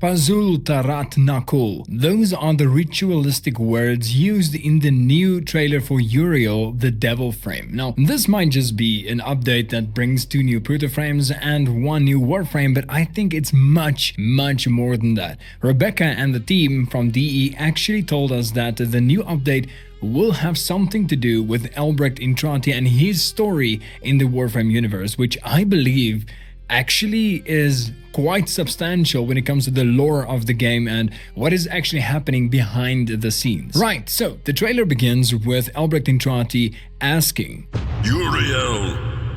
Pazul Tarat Nakul. Those are the ritualistic words used in the new trailer for Uriel, the Devil Frame. Now, this might just be an update that brings 2 new proto-frames and 1 new Warframe, but I think it's much more than that. Rebecca and the team from DE actually told us that the new update will have something to do with Albrecht Entrati and his story in the Warframe universe, which I believe actually is quite substantial when it comes to the lore of the game and what is actually happening behind the scenes. Right, so the trailer begins with Albrecht Entrati asking, Uriel,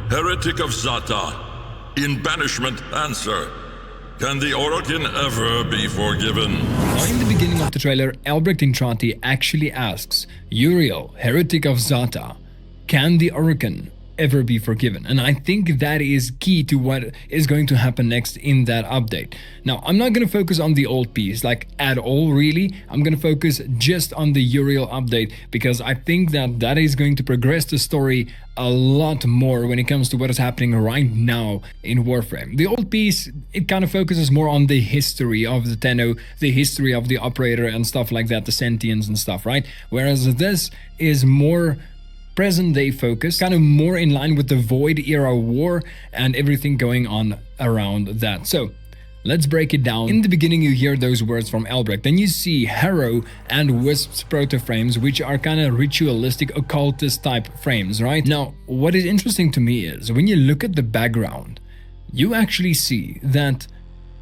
heretic of Zata, in banishment answer. Can the Orokin ever be forgiven? Now, in the beginning of the trailer, Albrecht Entrati actually asks, Uriel, heretic of Zata, can the Orokin ever be forgiven? And I think that is key to what is going to happen next in that update. Now, I'm not going to focus on the old piece like at all really. I'm going to focus just on the Uriel update because I think that that is going to progress the story a lot more when it comes to what is happening right now in Warframe. The old piece, it kind of focuses more on the history of the Tenno, the history of the operator and stuff like that, the sentience and stuff, right? Whereas this is more present day focus, kind of more in line with the Void era war and everything going on around that. So let's break it down. In the beginning you hear those words from Albrecht, then you see Harrow and Wisp's proto-frames, which are kind of ritualistic occultist type frames, right? Now what is interesting to me is when you look at the background, you actually see that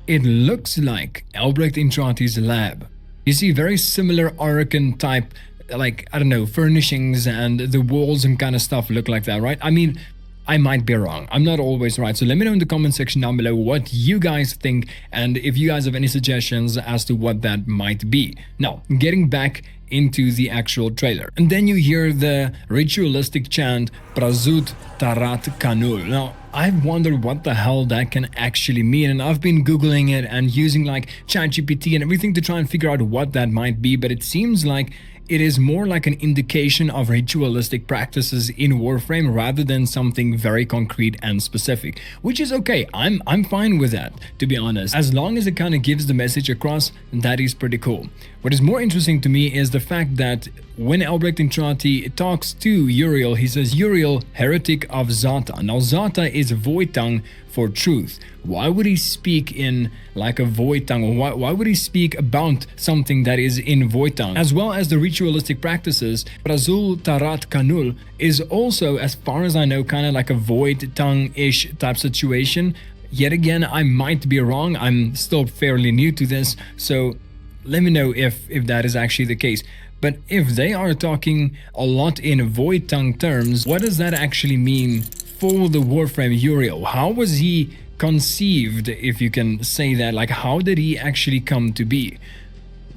it looks like Albrecht Entrati's lab. You see very similar Orokin type, like, I don't know, furnishings and the walls and kind of stuff look like that, right? I mean, I might be wrong. I'm not always right. So let me know in the comment section down below what you guys think and if you guys have any suggestions as to what that might be. Now, getting back into the actual trailer. And then you hear the ritualistic chant, Prazut Tarat Kanul. Now, I've wondered what the hell that can actually mean, and I've been googling it and using like ChatGPT and everything to try and figure out what that might be, but it seems like it is more like an indication of ritualistic practices in Warframe rather than something very concrete and specific, which is okay. I'm fine with that, to be honest. As long as it kind of gives the message across, that is pretty cool. What is more interesting to me is the fact that when Albrecht Entrati talks to Uriel, he says, Uriel, heretic of Zata. Now, Zata is Void tongue for truth. Why would he speak in like a Void tongue? Why would he speak about something that is in Void tongue? As well as the ritualistic practices, Prazul Tarat Kanul is also, as far as I know, kind of like a Void tongue-ish type situation. Yet again, I might be wrong. I'm still fairly new to this, so let me know if that is actually the case. But if they are talking a lot in Void tongue terms, what does that actually mean for the Warframe Uriel? How was he conceived, if you can say that? Like, how did he actually come to be?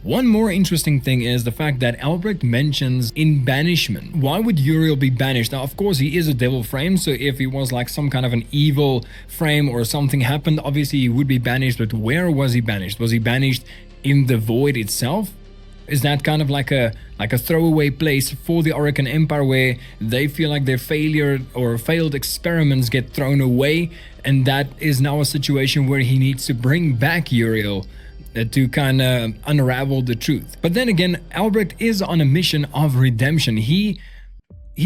One more interesting thing is the fact that Albrecht mentions in banishment. Why would Uriel be banished? Now, of course, he is a devil frame, so if he was like some kind of an evil frame or something happened, obviously he would be banished, but where was he banished? Was he banished in the Void itself? Is that kind of like a throwaway place for the Orokin Empire where they feel like their failure or failed experiments get thrown away, and that is now a situation where he needs to bring back Uriel to kind of unravel the truth. But then again, Albrecht is on a mission of redemption. He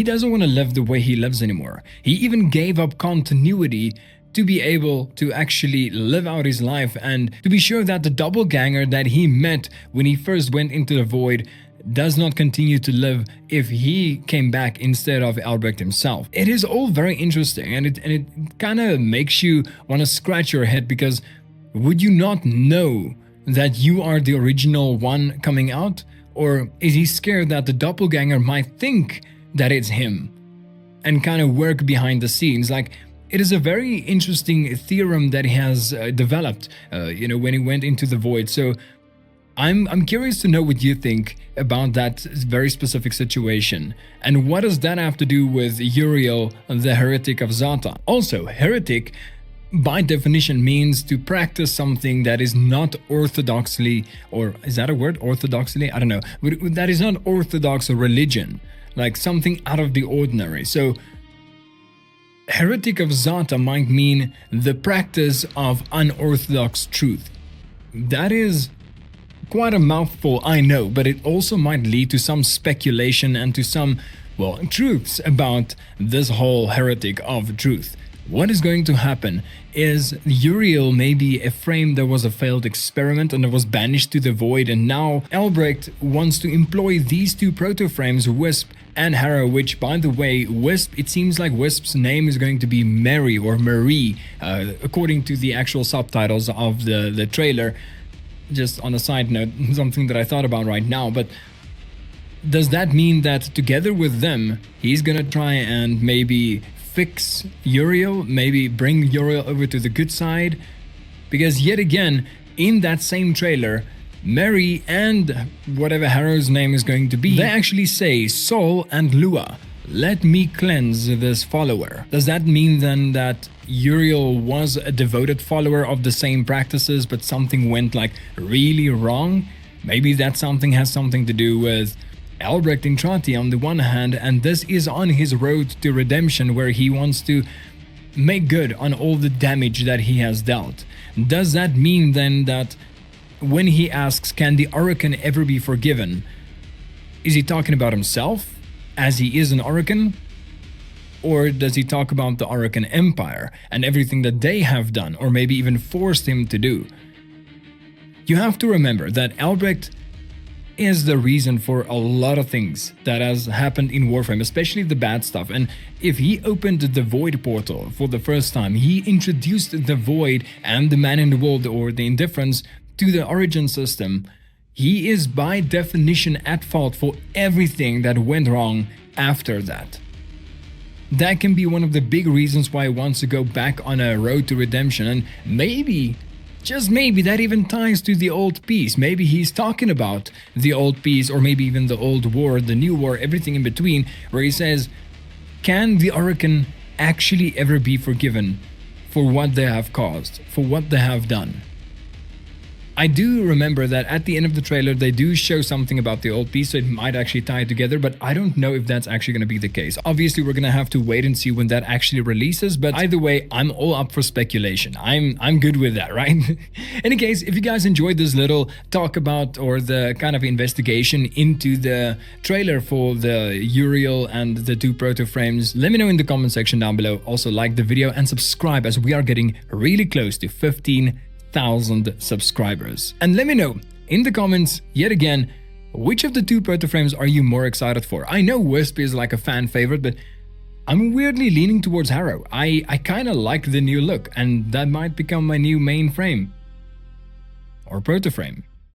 doesn't want to live the way he lives anymore. He even gave up continuity to be able to actually live out his life and to be sure that the doppelganger that he met when he first went into the Void does not continue to live if he came back instead of Albrecht himself. It is all very interesting, and it kind of makes you want to scratch your head, because would you not know that you are the original one coming out? Or is he scared that the doppelganger might think that it's him and kind of work behind the scenes? Like, it is a very interesting theorem that he has developed, when he went into the Void. So I'm curious to know what you think about that very specific situation. And what does that have to do with Uriel, the heretic of Zata? Also, heretic, by definition, means to practice something that is not orthodoxly, or is that a word? Orthodoxly? I don't know. That is not orthodox religion, like something out of the ordinary. So heretic of Zata might mean the practice of unorthodox truth. That is quite a mouthful, I know, but it also might lead to some speculation and to some, well, truths about this whole heretic of truth. What is going to happen is Uriel may be a frame that was a failed experiment and that was banished to the void, and now Albrecht wants to employ these two proto-frames, Wisp and Harrow, which, by the way, Wisp, it seems like Wisp's name is going to be Mary or Marie, according to the actual subtitles of the trailer. Just on a side note, something that I thought about right now, but does that mean that together with them, he's gonna try and maybe fix Uriel, maybe bring Uriel over to the good side? Because yet again, in that same trailer, Mary and whatever Harrow's name is going to be, they actually say, Sol and Lua, let me cleanse this follower. Does that mean then that Uriel was a devoted follower of the same practices, but something went like really wrong? Maybe that something has something to do with Albrecht Entrati on the one hand, and this is on his road to redemption where he wants to make good on all the damage that he has dealt. Does that mean then that when he asks, can the Orokin ever be forgiven, is he talking about himself as he is an Orokin? Or does he talk about the Orokin Empire and everything that they have done, or maybe even forced him to do? You have to remember that Albrecht is the reason for a lot of things that has happened in Warframe, especially the bad stuff. And if he opened the Void portal for the first time, he introduced the Void and the Man in the World, or the Indifference, to the Origin system. He is by definition at fault for everything that went wrong after that. That can be one of the big reasons why he wants to go back on a road to redemption, and maybe, just maybe, that even ties to the old peace. Maybe he's talking about the old peace, or maybe even the old war, the new war, everything in between, where he says, can the Orokin actually ever be forgiven for what they have caused, for what they have done? I do remember that at the end of the trailer they do show something about the old piece, so it might actually tie it together, but I don't know if that's actually going to be the case. Obviously we're going to have to wait and see when that actually releases, but either way, I'm all up for speculation. I'm good with that, right? Any case, if you guys enjoyed this little talk about, or the kind of investigation into the trailer for the Uriel and the two proto-frames, let me know in the comment section down below. Also like the video and subscribe, as we are getting really close to 15,000 subscribers. And let me know in the comments, yet again, which of the two proto-frames are you more excited for? I know Wisp is like a fan favorite, but I'm weirdly leaning towards Harrow. I kind of like the new look, and that might become my new main frame or proto-frame.